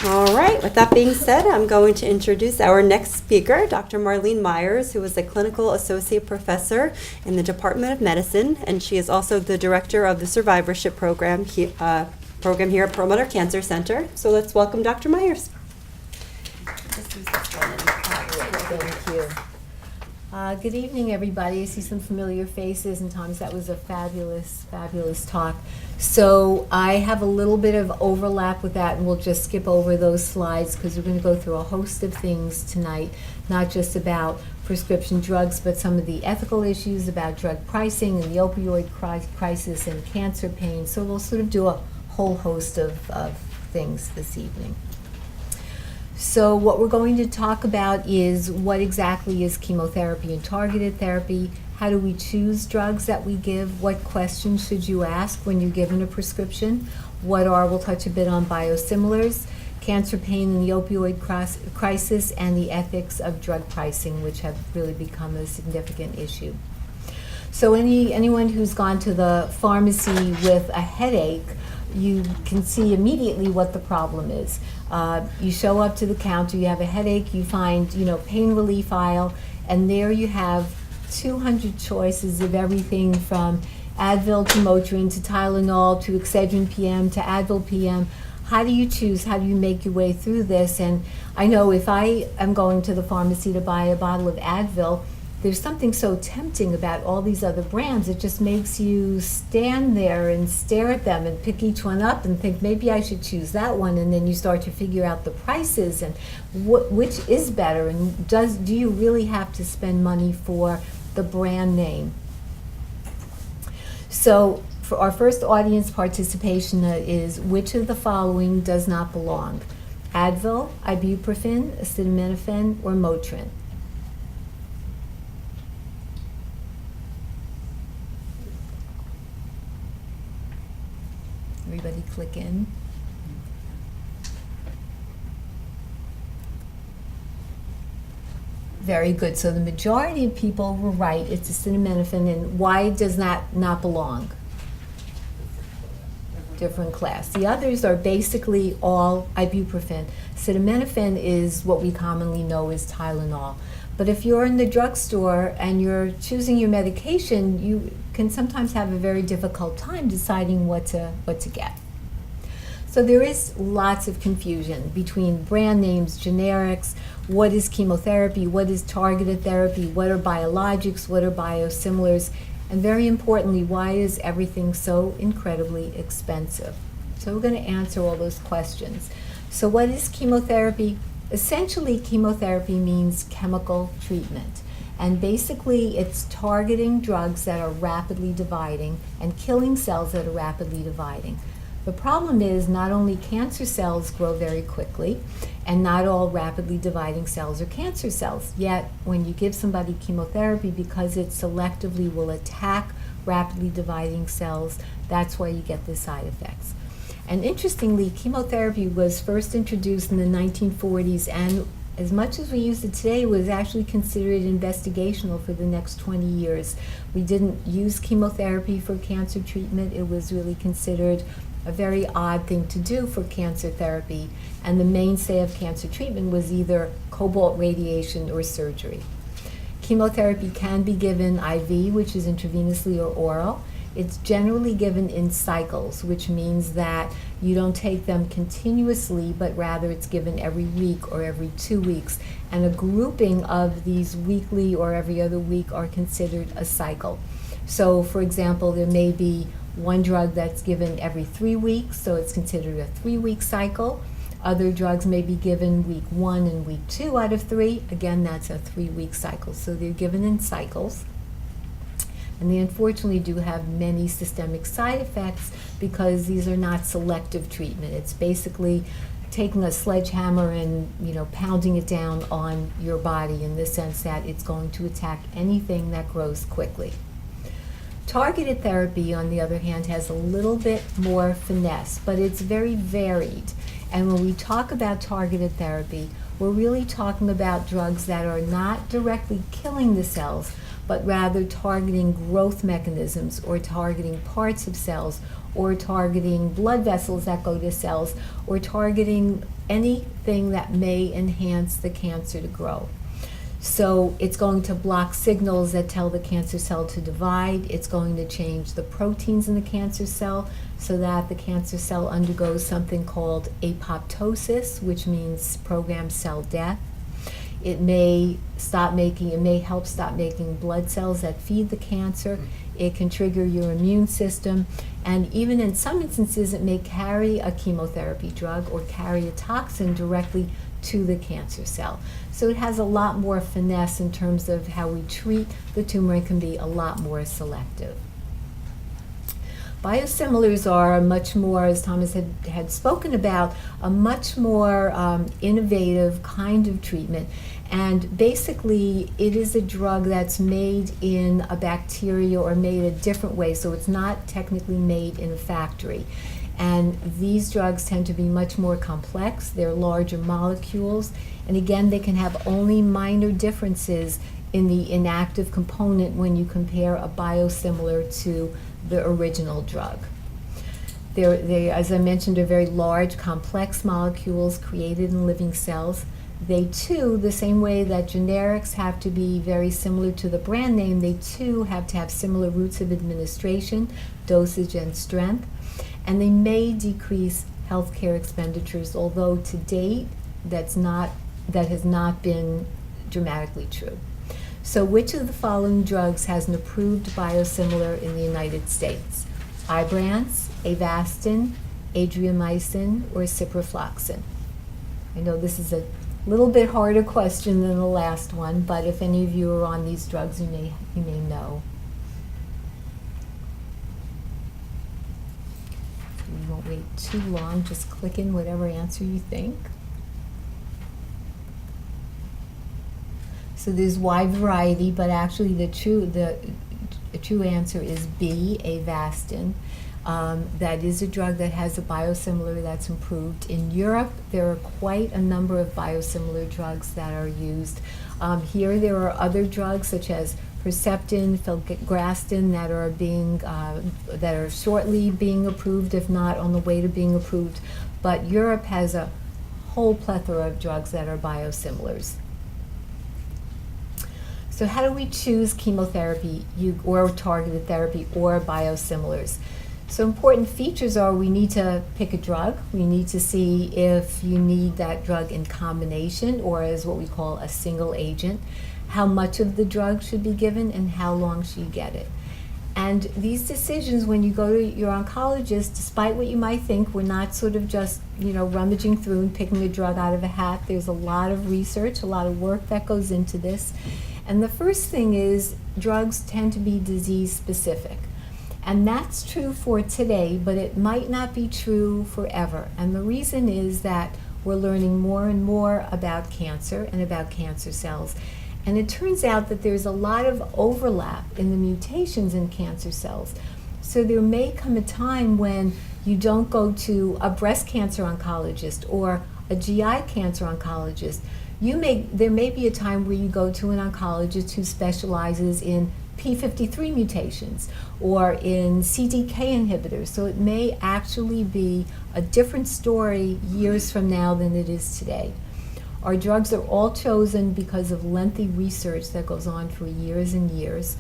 All right, with that being said, I'm going to introduce our next speaker, Dr. Marlene Myers, who is a clinical associate professor in the Department of Medicine, and she is also the director of the Survivorship Program, here at Perlmutter Cancer Center. So let's welcome Dr. Myers. Thank you. Good evening, everybody. I see some familiar faces, and Thomas, that was a fabulous, fabulous talk. So I have a little bit of overlap with that, and we'll just skip over those slides because we're going to go through a host of things tonight, not just about prescription drugs, but some of the ethical issues about drug pricing and the opioid crisis and cancer pain. So we'll sort of do a whole host of things this evening. So what we're going to talk about is what exactly is chemotherapy and targeted therapy. How do we choose drugs that we give? What questions should you ask when you're given a prescription? We'll touch a bit on biosimilars, cancer pain and the opioid crisis, and the ethics of drug pricing, which have really become a significant issue. So anyone who's gone to the pharmacy with a headache, you can see immediately what the problem is. You show up to the counter, you have a headache, you find, pain relief aisle, and there you have 200 choices of everything from Advil to Motrin to Tylenol to Excedrin PM to Advil PM. How do you choose? How do you make your way through this? And I know if I am going to the pharmacy to buy a bottle of Advil, there's something so tempting about all these other brands. It just makes you stand there and stare at them and pick each one up and think, maybe I should choose that one. And then you start to figure out the prices and which is better, and do you really have to spend money for the brand name? So for our first audience participation is, which of the following does not belong? Advil, ibuprofen, acetaminophen, or Motrin? Everybody click in. Very good. So the majority of people were right. It's acetaminophen. And why does that not belong? Different class. The others are basically all ibuprofen. Acetaminophen is what we commonly know as Tylenol. But if you're in the drugstore and you're choosing your medication, you can sometimes have a very difficult time deciding what to get. So there is lots of confusion between brand names, generics, what is chemotherapy, what is targeted therapy, what are biologics, what are biosimilars, and very importantly, why is everything so incredibly expensive? So we're going to answer all those questions. So what is chemotherapy? Essentially, chemotherapy means chemical treatment. And basically, it's targeting drugs that are rapidly dividing and killing cells that are rapidly dividing. The problem is not only cancer cells grow very quickly, and not all rapidly dividing cells are cancer cells. Yet, when you give somebody chemotherapy, because it selectively will attack rapidly dividing cells, that's why you get the side effects. And interestingly, chemotherapy was first introduced in the 1940s, and as much as we use it today, it was actually considered investigational for the next 20 years. We didn't use chemotherapy for cancer treatment. It was really considered a very odd thing to do for cancer therapy, and the mainstay of cancer treatment was either cobalt radiation or surgery. Chemotherapy can be given IV, which is intravenously or oral. It's generally given in cycles, which means that you don't take them continuously, but rather it's given every week or every 2 weeks. And a grouping of these weekly or every other week are considered a cycle. So, for example, there may be one drug that's given every 3 weeks, so it's considered a 3-week cycle. Other drugs may be given week 1 and week 2 out of 3. Again, that's a 3-week cycle. So they're given in cycles. And they unfortunately do have many systemic side effects because these are not selective treatment. It's basically taking a sledgehammer and pounding it down on your body in the sense that it's going to attack anything that grows quickly. Targeted therapy, on the other hand, has a little bit more finesse, but it's very varied. And when we talk about targeted therapy, we're really talking about drugs that are not directly killing the cells, but rather targeting growth mechanisms or targeting parts of cells or targeting blood vessels that go to cells, or targeting anything that may enhance the cancer to grow. So it's going to block signals that tell the cancer cell to divide. It's going to change the proteins in the cancer cell so that the cancer cell undergoes something called apoptosis, which means programmed cell death. It may help stop making blood cells that feed the cancer. It can trigger your immune system. And even in some instances, it may carry a chemotherapy drug or carry a toxin directly to the cancer cell. So it has a lot more finesse in terms of how we treat the tumor and can be a lot more selective. Biosimilars are a much more, as Thomas had spoken about, a much more innovative kind of treatment. And basically, it is a drug that's made in a bacteria or made a different way, so it's not technically made in a factory. And these drugs tend to be much more complex. They're larger molecules. And again, they can have only minor differences in the inactive component when you compare a biosimilar to the original drug. They, as I mentioned, are very large, complex molecules created in living cells. They too, the same way that generics have to be very similar to the brand name, they too have to have similar routes of administration, dosage, and strength. And they may decrease healthcare expenditures, although to date that has not been dramatically true. So which of the following drugs has an approved biosimilar in the United States? Ibrance, Avastin, Adriamycin, or ciprofloxacin? I know this is a little bit harder question than the last one, but if any of you are on these drugs, you may know. We won't wait too long, just click in whatever answer you think. So there's wide variety, but actually the true answer is B, Avastin. That is a drug that has a biosimilar that's approved. In Europe, there are quite a number of biosimilar drugs that are used. Here there are other drugs such as Herceptin, filgrastim that are shortly being approved, if not on the way to being approved. But Europe has a whole plethora of drugs that are biosimilars. So how do we choose chemotherapy or targeted therapy or biosimilars? So important features are we need to pick a drug. We need to see if you need that drug in combination or as what we call a single agent, how much of the drug should be given, and how long should you get it. And these decisions, when you go to your oncologist, despite what you might think, we're not sort of just, rummaging through and picking a drug out of a hat. There's a lot of research, a lot of work that goes into this. And the first thing is drugs tend to be disease specific. And that's true for today, but it might not be true forever. And the reason is that we're learning more and more about cancer and about cancer cells. And it turns out that there's a lot of overlap in the mutations in cancer cells. So there may come a time when you don't go to a breast cancer oncologist or a GI cancer oncologist. There may be a time where you go to an oncologist who specializes in P53 mutations or in CDK inhibitors. So it may actually be a different story years from now than it is today. Our drugs are all chosen because of lengthy research that goes on for years and years.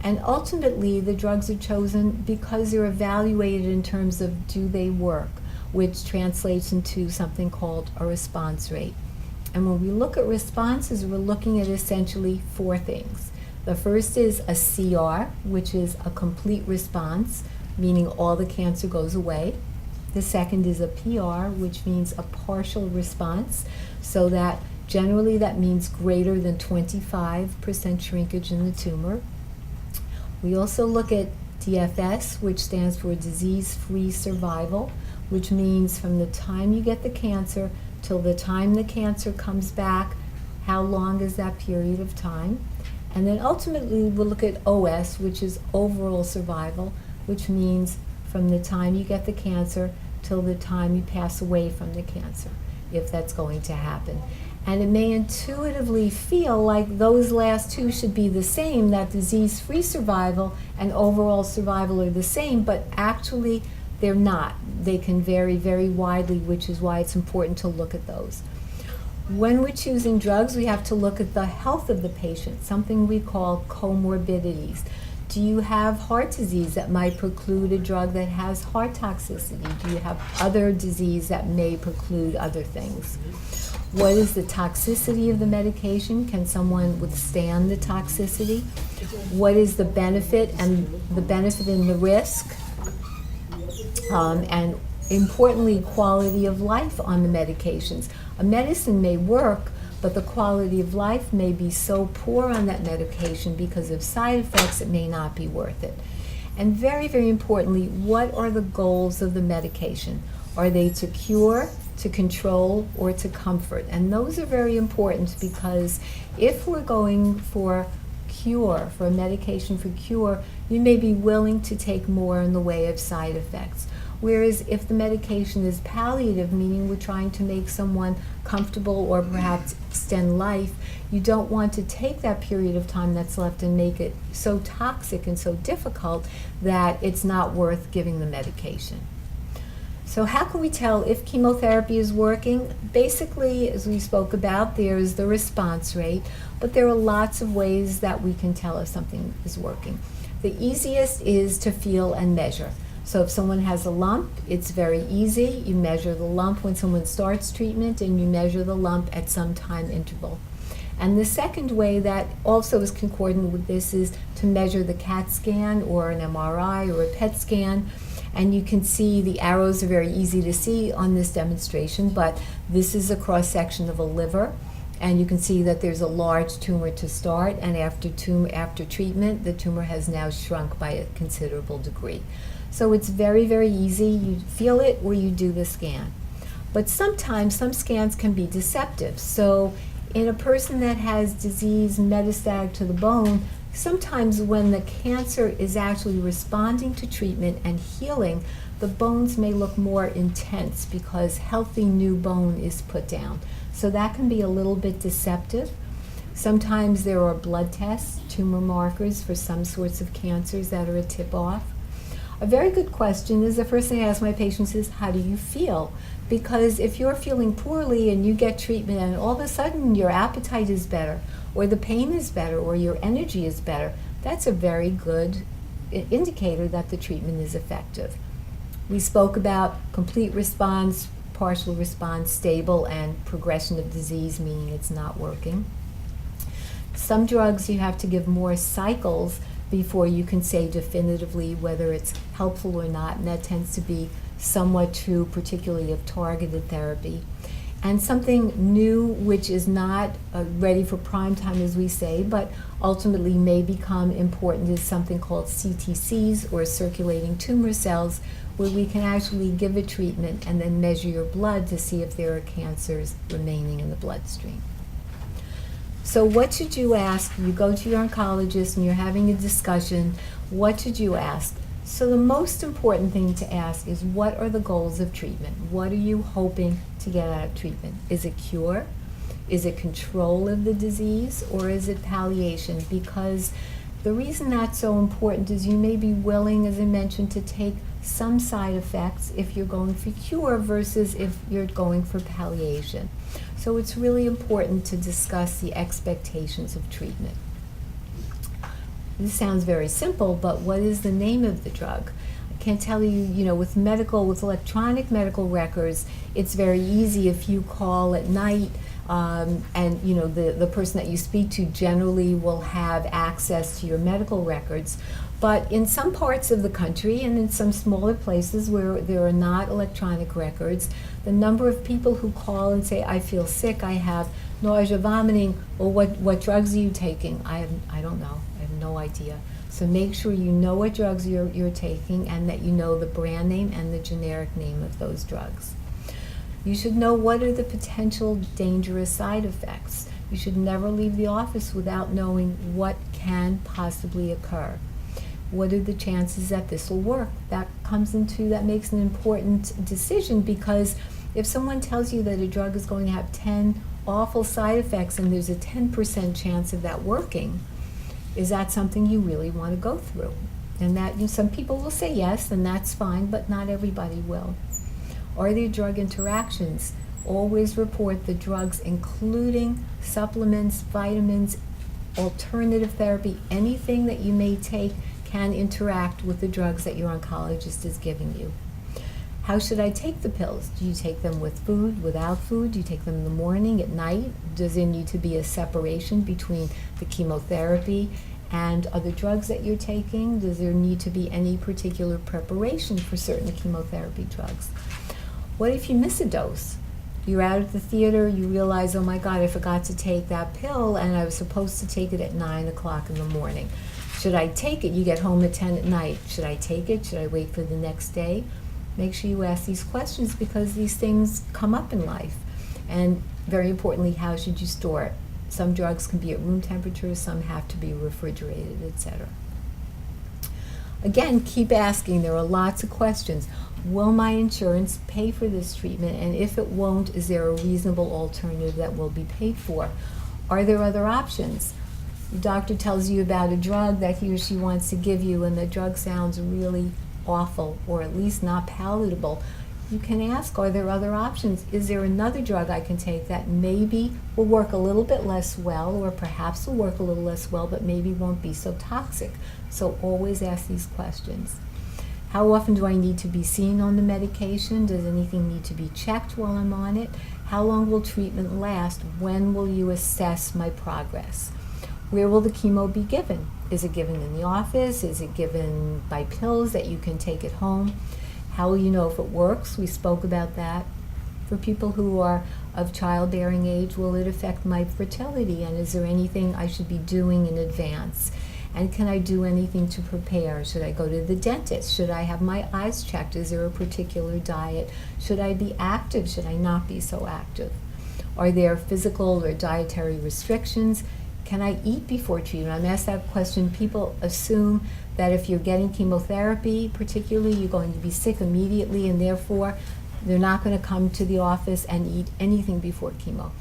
And ultimately, the drugs are chosen because they're evaluated in terms of do they work, which translates into something called a response rate. And when we look at responses, we're looking at essentially four things. The first is a CR, which is a complete response, meaning all the cancer goes away. The second is a PR, which means a partial response, so that generally that means greater than 25% shrinkage in the tumor. We also look at DFS, which stands for disease-free survival, which means from the time you get the cancer till the time the cancer comes back, how long is that period of time? And then ultimately we'll look at OS, which is overall survival, which means from the time you get the cancer till the time you pass away from the cancer, if that's going to happen. And it may intuitively feel like those last two should be the same, that disease-free survival and overall survival are the same, but actually They're not. They can vary very widely, which is why it's important to look at those. When we're choosing drugs, we have to look at the health of the patient, something we call comorbidities. Do you have heart disease that might preclude a drug that has heart toxicity? Do you have other disease that may preclude other things? What is the toxicity of the medication? Can someone withstand the toxicity? What is the benefit and the risk? And importantly, quality of life on the medications. A medicine may work, but the quality of life may be so poor on that medication because of side effects, it may not be worth it. And very, very importantly, what are the goals of the medication? Are they to cure, to control, or to comfort? And those are very important, because if we're going for cure, for a medication for cure, you may be willing to take more in the way of side effects. Whereas if the medication is palliative, meaning we're trying to make someone comfortable or perhaps extend life, you don't want to take that period of time that's left and make it so toxic and so difficult that it's not worth giving the medication. So how can we tell if chemotherapy is working? Basically, as we spoke about, there's the response rate, but there are lots of ways that we can tell if something is working. The easiest is to feel and measure. So if someone has a lump, it's very easy. You measure the lump when someone starts treatment, and you measure the lump at some time interval. And the second way that also is concordant with this is to measure the CAT scan or an MRI or a PET scan. And you can see the arrows are very easy to see on this demonstration, but this is a cross-section of a liver. And you can see that there's a large tumor to start, and after treatment, the tumor has now shrunk by a considerable degree. So it's very, very easy. You feel it or you do the scan. But sometimes some scans can be deceptive. So in a person that has disease metastatic to the bone, sometimes when the cancer is actually responding to treatment and healing, the bones may look more intense because healthy new bone is put down. So that can be a little bit deceptive. Sometimes there are blood tests, tumor markers for some sorts of cancers that are a tip-off. A very good question is, the first thing I ask my patients is, how do you feel? Because if you're feeling poorly and you get treatment and all of a sudden your appetite is better, or the pain is better, or your energy is better, that's a very good indicator that the treatment is effective. We spoke about complete response, partial response, stable, and progression of disease, meaning it's not working. Some drugs you have to give more cycles before you can say definitively whether it's helpful or not, and that tends to be somewhat true, particularly of targeted therapy. And something new, which is not ready for prime time, as we say, but ultimately may become important, is something called CTCs, or circulating tumor cells, where we can actually give a treatment and then measure your blood to see if there are cancers remaining in the bloodstream. So what should you ask? You go to your oncologist and you're having a discussion. What should you ask? So the most important thing to ask is, what are the goals of treatment? What are you hoping to get out of treatment? Is it cure? Is it control of the disease? Or is it palliation? Because the reason that's so important is you may be willing, as I mentioned, to take some side effects if you're going for cure versus if you're going for palliation. So it's really important to discuss the expectations of treatment. This sounds very simple, but what is the name of the drug? I can't tell you, with electronic medical records, it's very easy if you call at night and the person that you speak to generally will have access to your medical records. But in some parts of the country and in some smaller places where there are not electronic records, the number of people who call and say, I feel sick, I have nausea, vomiting, or what drugs are you taking? I don't know. I have no idea. So make sure you know what drugs you're taking, and that you know the brand name and the generic name of those drugs. You should know what are the potential dangerous side effects. You should never leave the office without knowing what can possibly occur. What are the chances that this will work? That makes an important decision, because if someone tells you that a drug is going to have 10 awful side effects and there's a 10% chance of that working, is that something you really want to go through? And that, some people will say yes, and that's fine, but not everybody will. Are there drug interactions? Always report the drugs, including supplements, vitamins, alternative therapy, anything that you may take can interact with the drugs that your oncologist is giving you. How should I take the pills? Do you take them with food, without food? Do you take them in the morning, at night? Does there need to be a separation between the chemotherapy and other drugs that you're taking? Does there need to be any particular preparation for certain chemotherapy drugs? What if you miss a dose? You're out at the theater, you realize, oh my God, I forgot to take that pill and I was supposed to take it at 9 o'clock in the morning. Should I take it? You get home at 10 at night. Should I take it? Should I wait for the next day? Make sure you ask these questions because these things come up in life. And very importantly, how should you store it? Some drugs can be at room temperature, some have to be refrigerated, etc. Again, keep asking. There are lots of questions. Will my insurance pay for this treatment? And if it won't, is there a reasonable alternative that will be paid for? Are there other options? The doctor tells you about a drug that he or she wants to give you, and the drug sounds really awful, or at least not palatable. You can ask, are there other options? Is there another drug I can take that maybe will work a little bit less well, or perhaps will work a little less well, but maybe won't be so toxic? So always ask these questions. How often do I need to be seen on the medication? Does anything need to be checked while I'm on it? How long will treatment last? When will you assess my progress? Where will the chemo be given? Is it given in the office? Is it given by pills that you can take at home? How will you know if it works? We spoke about that. For people who are of childbearing age, will it affect my fertility? And is there anything I should be doing in advance? And can I do anything to prepare? Should I go to the dentist? Should I have my eyes checked? Is there a particular diet? Should I be active? Should I not be so active? Are there physical or dietary restrictions? Can I eat before treatment? I'm asked that question. People assume that if you're getting chemotherapy, particularly, you're going to be sick immediately, and therefore they're not going to come to the office and eat anything before chemo.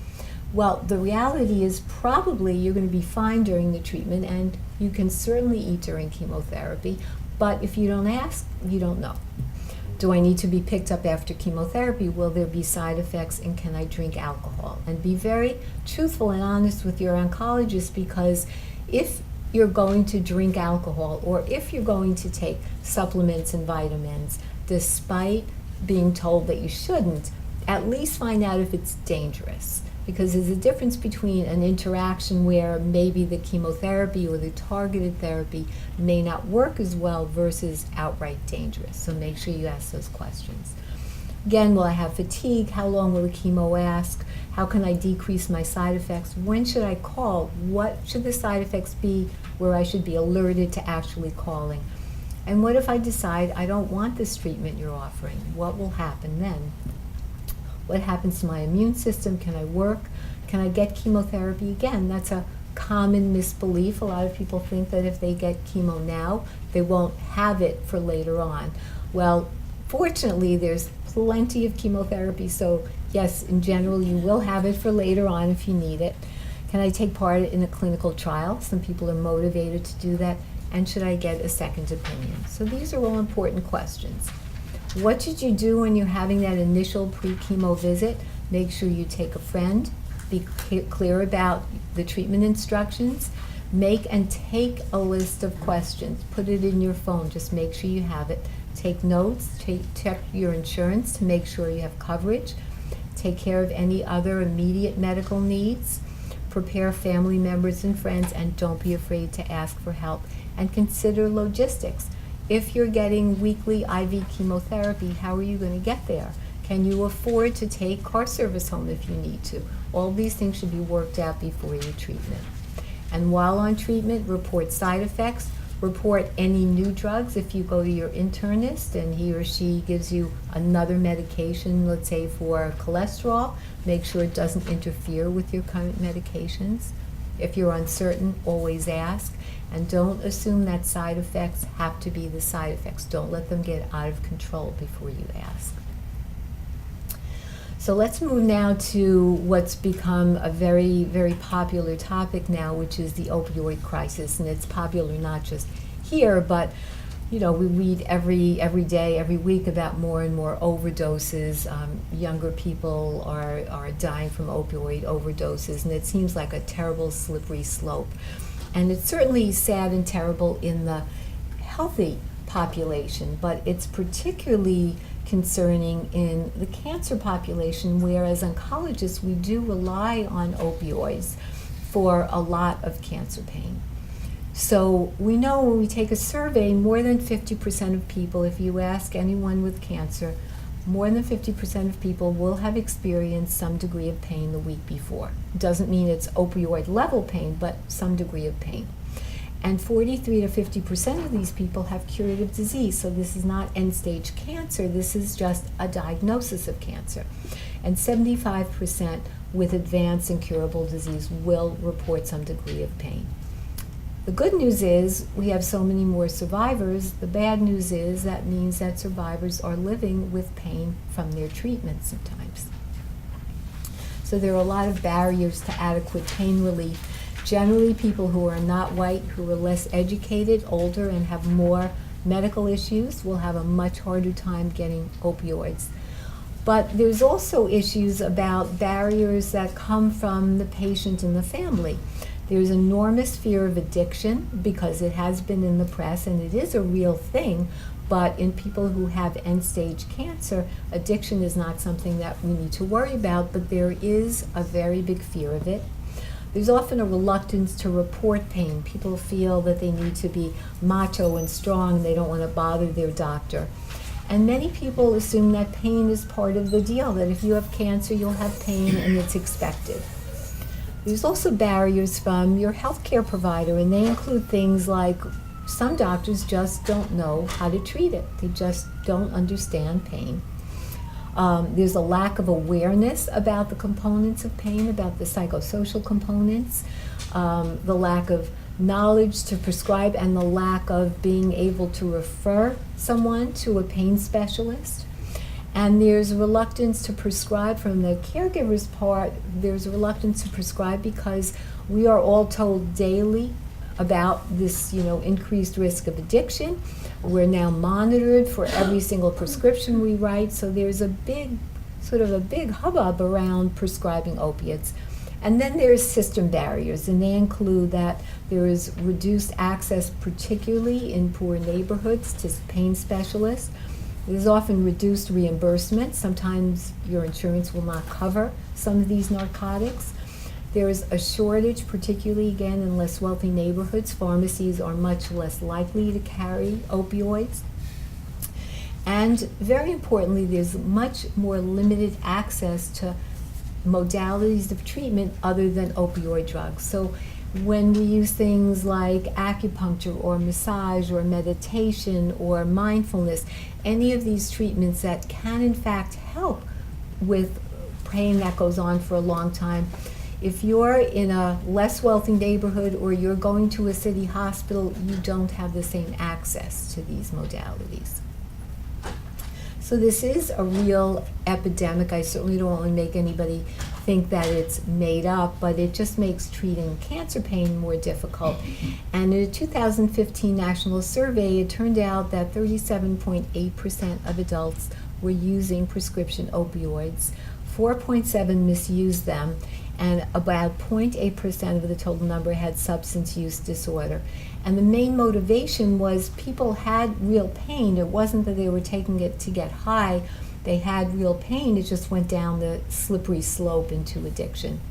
Well, the reality is probably you're going to be fine during the treatment, and you can certainly eat during chemotherapy, but if you don't ask, you don't know. Do I need to be picked up after chemotherapy? Will there be side effects, and can I drink alcohol? And be very truthful and honest with your oncologist, because if you're going to drink alcohol, or if you're going to take supplements and vitamins, despite being told that you shouldn't, at least find out if it's dangerous. Because there's a difference between an interaction where maybe the chemotherapy or the targeted therapy may not work as well versus outright dangerous. So make sure you ask those questions. Again, will I have fatigue? How long will the chemo last? How can I decrease my side effects? When should I call? What should the side effects be where I should be alerted to actually calling? And what if I decide I don't want this treatment you're offering? What will happen then? What happens to my immune system? Can I work? Can I get chemotherapy again? That's a common misbelief. A lot of people think that if they get chemo now, they won't have it for later on. Well, fortunately, there's plenty of chemotherapy, so yes, in general, you will have it for later on if you need it. Can I take part in a clinical trial? Some people are motivated to do that. And should I get a second opinion? So these are all important questions. What should you do when you're having that initial pre-chemo visit? Make sure you take a friend, be clear about the treatment instructions, make and take a list of questions, put it in your phone, just make sure you have it. Take notes, check your insurance to make sure you have coverage, take care of any other immediate medical needs, prepare family members and friends, and don't be afraid to ask for help, and consider logistics. If you're getting weekly IV chemotherapy, how are you going to get there? Can you afford to take car service home if you need to? All these things should be worked out before your treatment. And while on treatment, report side effects, report any new drugs. If you go to your internist and he or she gives you another medication, let's say for cholesterol, make sure it doesn't interfere with your current medications. If you're uncertain, always ask. And don't assume that side effects have to be the side effects. Don't let them get out of control before you ask. So let's move now to what's become a very, very popular topic now, which is the opioid crisis. And it's popular not just here, but we read every day, every week about more and more overdoses. Younger people are dying from opioid overdoses, and it seems like a terrible slippery slope. And it's certainly sad and terrible in the healthy population, but it's particularly concerning in the cancer population, where as oncologists we do rely on opioids for a lot of cancer pain. So we know when we take a survey, more than 50% of people, if you ask anyone with cancer, more than 50% of people will have experienced some degree of pain the week before. Doesn't mean it's opioid level pain, but some degree of pain. And 43 to 50% of these people have curative disease. So this is not end-stage cancer, this is just a diagnosis of cancer. And 75% with advanced and curable disease will report some degree of pain. The good news is we have so many more survivors. The bad news is that means that survivors are living with pain from their treatment sometimes. So there are a lot of barriers to adequate pain relief. Generally, people who are not white, who are less educated, older, and have more medical issues will have a much harder time getting opioids. But there's also issues about barriers that come from the patient and the family. There's enormous fear of addiction because it has been in the press and it is a real thing, but in people who have end-stage cancer, addiction is not something that we need to worry about, but there is a very big fear of it. There's often a reluctance to report pain. People feel that they need to be macho and strong, they don't want to bother their doctor. And many people assume that pain is part of the deal, that if you have cancer, you'll have pain and it's expected. There's also barriers from your healthcare provider, and they include things like some doctors just don't know how to treat it. They just don't understand pain. There's a lack of awareness about the components of pain, about the psychosocial components, the lack of knowledge to prescribe, and the lack of being able to refer someone to a pain specialist. And there's reluctance to prescribe from the caregiver's part. There's reluctance to prescribe because we are all told daily about this, increased risk of addiction. We're now monitored for every single prescription we write, so there's a big hubbub around prescribing opiates. And then there's system barriers, and they include that there is reduced access, particularly in poor neighborhoods, to pain specialists. There's often reduced reimbursement. Sometimes your insurance will not cover some of these narcotics. There is a shortage, particularly again in less wealthy neighborhoods. Pharmacies are much less likely to carry opioids. And very importantly, there's much more limited access to modalities of treatment other than opioid drugs. So when we use things like acupuncture or massage or meditation or mindfulness, any of these treatments that can in fact help with pain that goes on for a long time, if you're in a less wealthy neighborhood or you're going to a city hospital, you don't have the same access to these modalities. So this is a real epidemic. I certainly don't want to make anybody think that it's made up, but it just makes treating cancer pain more difficult. And in a 2015 national survey, it turned out that 37.8% of adults were using prescription opioids, 4.7% misused them, and about 0.8% of the total number had substance use disorder. And the main motivation was people had real pain. It wasn't that they were taking it to get high. They had real pain. It just went down the slippery slope into addiction.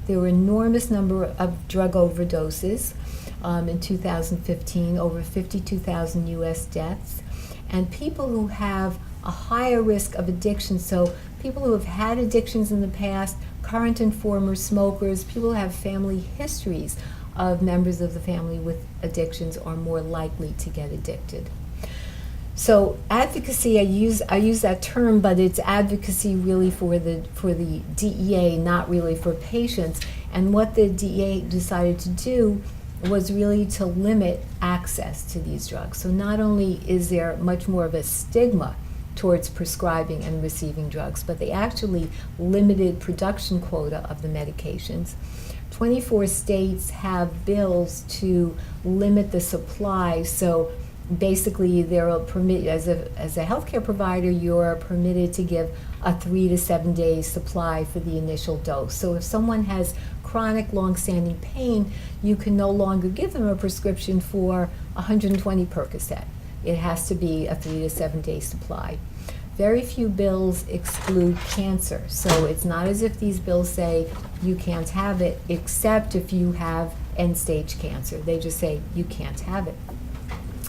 There were an enormous number of drug overdoses in 2015, over 52,000 U.S. deaths. And people who have a higher risk of addiction, so people who have had addictions in the past, current and former smokers, people who have family histories of members of the family with addictions are more likely to get addicted. So advocacy, I use that term, but it's advocacy really for the DEA, not really for patients. And what the DEA decided to do was really to limit access to these drugs. So not only is there much more of a stigma towards prescribing and receiving drugs, but they actually limited production quota of the medications. 24 states have bills to limit the supply, so Basically, they're permitted, as a healthcare provider, you're permitted to give a 3 to 7 day supply for the initial dose. So if someone has chronic, long-standing pain, you can no longer give them a prescription for 120 Percocet. It has to be a 3 to 7 day supply. Very few bills exclude cancer, so it's not as if these bills say you can't have it, except if you have end-stage cancer. They just say you can't have it.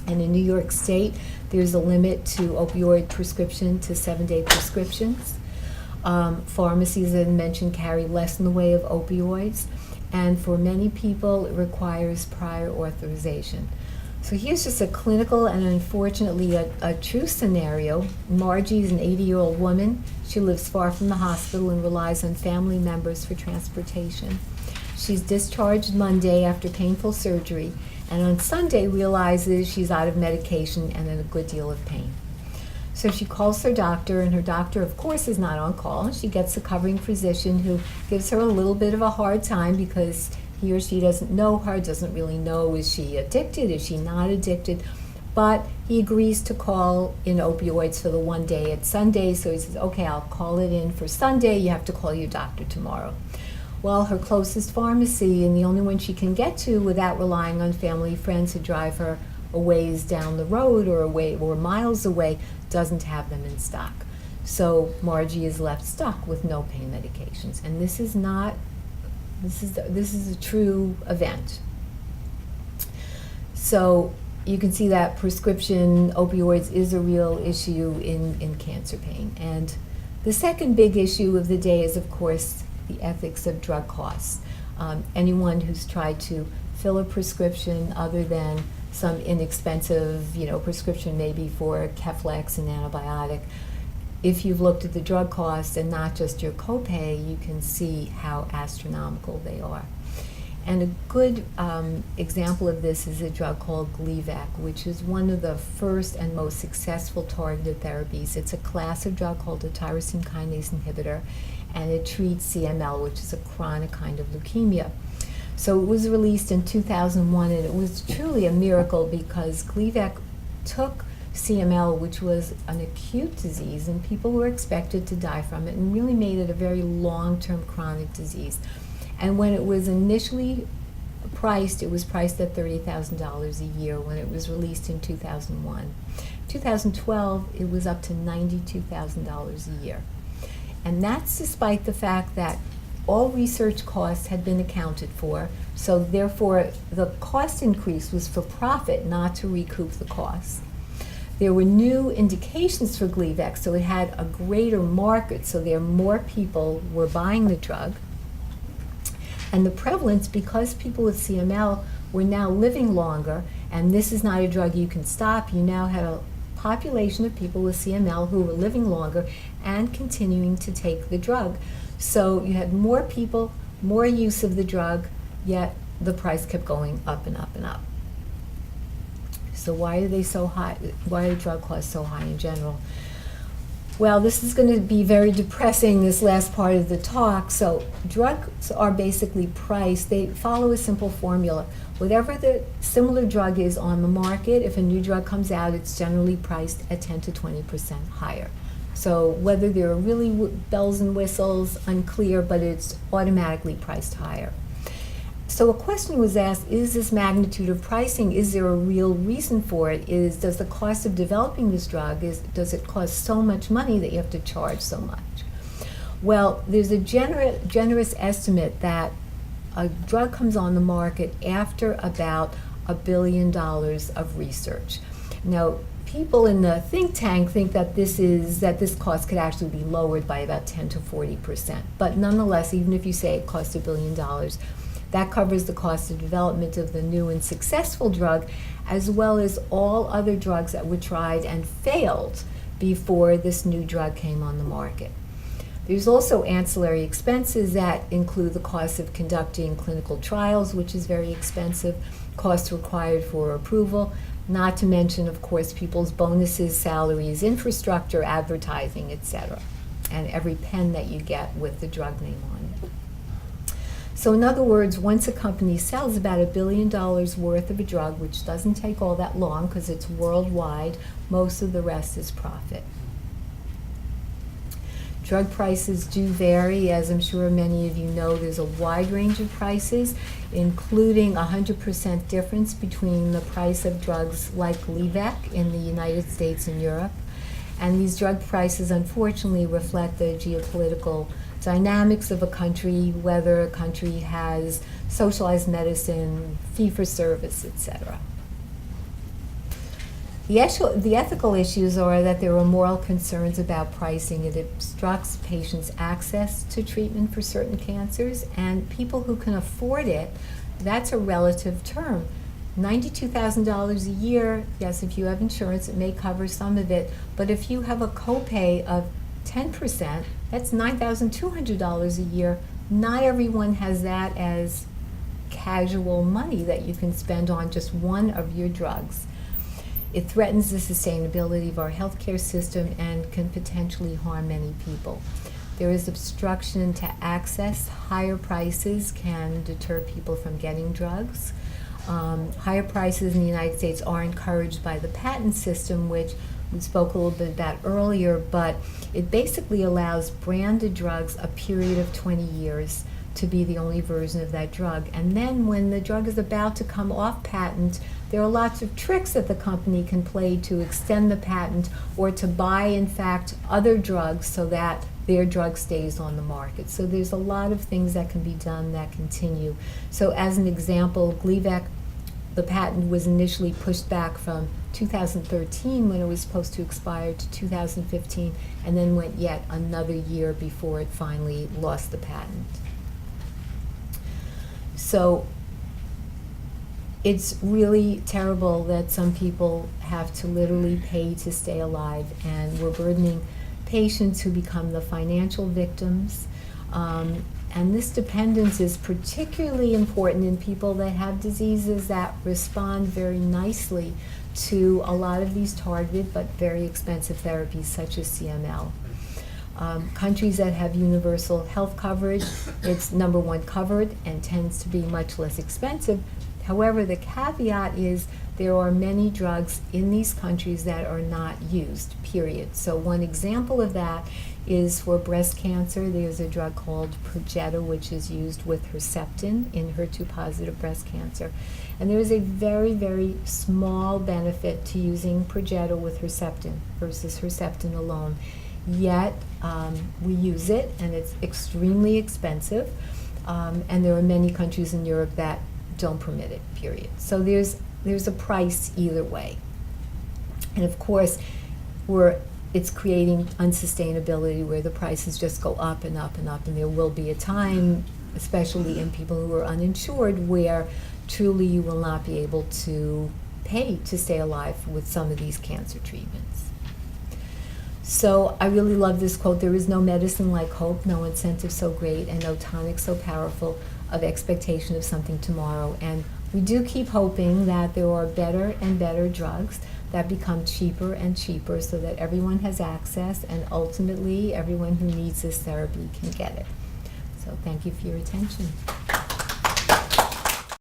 And in New York State, there's a limit to opioid prescription to 7-day prescriptions. Pharmacies, as I mentioned, carry less in the way of opioids. And for many people, it requires prior authorization. So here's just a clinical and unfortunately a true scenario. Margie is an 80-year-old woman. She lives far from the hospital and relies on family members for transportation. She's discharged Monday after painful surgery, and on Sunday realizes she's out of medication and in a good deal of pain. So she calls her doctor, and her doctor, of course, is not on call. She gets a covering physician who gives her a little bit of a hard time because he or she doesn't know her, doesn't really know, is she addicted, is she not addicted? But he agrees to call in opioids for the one day at Sunday, so he says, okay, I'll call it in for Sunday, you have to call your doctor tomorrow. Well, her closest pharmacy, and the only one she can get to without relying on family friends to drive her a ways down the road or miles away, doesn't have them in stock. So Margie is left stuck with no pain medications, and this is a true event. So you can see that prescription opioids is a real issue in cancer pain. And the second big issue of the day is, of course, the ethics of drug costs. Anyone who's tried to fill a prescription other than some inexpensive, prescription maybe for Keflex, an antibiotic, if you've looked at the drug costs and not just your copay, you can see how astronomical they are. And a good example of this is a drug called Gleevec, which is one of the first and most successful targeted therapies. It's a class of drug called a tyrosine kinase inhibitor, and it treats CML, which is a chronic kind of leukemia. So it was released in 2001, and it was truly a miracle because Gleevec took CML, which was an acute disease, and people were expected to die from it, and really made it a very long-term chronic disease. And when it was initially priced, it was priced at $30,000 a year when it was released in 2001. 2012, it was up to $92,000 a year. And that's despite the fact that all research costs had been accounted for, so therefore the cost increase was for profit, not to recoup the costs. There were new indications for Gleevec, so it had a greater market, so there more people were buying the drug. And the prevalence, because people with CML were now living longer, and this is not a drug you can stop, you now had a population of people with CML who were living longer and continuing to take the drug. So you had more people, more use of the drug, yet the price kept going up and up and up. So why are they so high? Why are drug costs so high in general? Well, this is going to be very depressing, this last part of the talk. So drugs are basically priced. They follow a simple formula. Whatever the similar drug is on the market, if a new drug comes out, it's generally priced at 10 to 20% higher. So whether there are really bells and whistles, unclear, but it's automatically priced higher. So a question was asked, is this magnitude of pricing, is there a real reason for it? Does the cost of developing this drug, does it cost so much money that you have to charge so much? Well, there's a generous estimate that a drug comes on the market after about $1 billion of research. Now, people in the think tank think that this cost could actually be lowered by about 10 to 40%. But nonetheless, even if you say it costs $1 billion, that covers the cost of development of the new and successful drug, as well as all other drugs that were tried and failed before this new drug came on the market. There's also ancillary expenses that include the cost of conducting clinical trials, which is very expensive, costs required for approval, not to mention, of course, people's bonuses, salaries, infrastructure, advertising, etc., and every pen that you get with the drug name on it. So in other words, once a company sells about $1 billion worth of a drug, which doesn't take all that long because it's worldwide, most of the rest is profit. Drug prices do vary, as I'm sure many of you know. There's a wide range of prices, including 100% difference between the price of drugs like Gleevec in the United States and Europe. And these drug prices, unfortunately, reflect the geopolitical dynamics of a country, whether a country has socialized medicine, fee-for-service, etc. The ethical issues are that there are moral concerns about pricing. It obstructs patients' access to treatment for certain cancers, and people who can afford it, that's a relative term. $92,000 a year, yes, if you have insurance, it may cover some of it, but if you have a copay of 10%, that's $9,200 a year. Not everyone has that as casual money that you can spend on just one of your drugs. It threatens the sustainability of our healthcare system and can potentially harm many people. There is obstruction to access. Higher prices can deter people from getting drugs. Higher prices in the United States are encouraged by the patent system, which we spoke a little bit about earlier, but it basically allows branded drugs a period of 20 years to be the only version of that drug. And then when the drug is about to come off patent, there are lots of tricks that the company can play to extend the patent or to buy, in fact, other drugs so that their drug stays on the market. So there's a lot of things that can be done that continue. So as an example, Gleevec, the patent was initially pushed back from 2013 when it was supposed to expire to 2015, and then went yet another year before it finally lost the patent. So it's really terrible that some people have to literally pay to stay alive, and we're burdening patients who become the financial victims. And this dependence is particularly important in people that have diseases that respond very nicely to a lot of these targeted but very expensive therapies such as CML. Countries that have universal health coverage, it's number one covered and tends to be much less expensive. However, the caveat is there are many drugs in these countries that are not used, period. So one example of that is for breast cancer. There's a drug called Perjeta, which is used with Herceptin in HER2-positive breast cancer. And there is a very, very small benefit to using Perjeta with Herceptin versus Herceptin alone. Yet, we use it, and it's extremely expensive. And there are many countries in Europe that don't permit it, period. So there's a price either way. And of course, it's creating unsustainability where the prices just go up and up and up, and there will be a time, especially in people who are uninsured, where truly you will not be able to pay to stay alive with some of these cancer treatments. So I really love this quote: "There is no medicine like hope, no incentive so great, and no tonic so powerful of expectation of something tomorrow." And we do keep hoping that there are better and better drugs that become cheaper and cheaper so that everyone has access, and ultimately everyone who needs this therapy can get it. So thank you for your attention.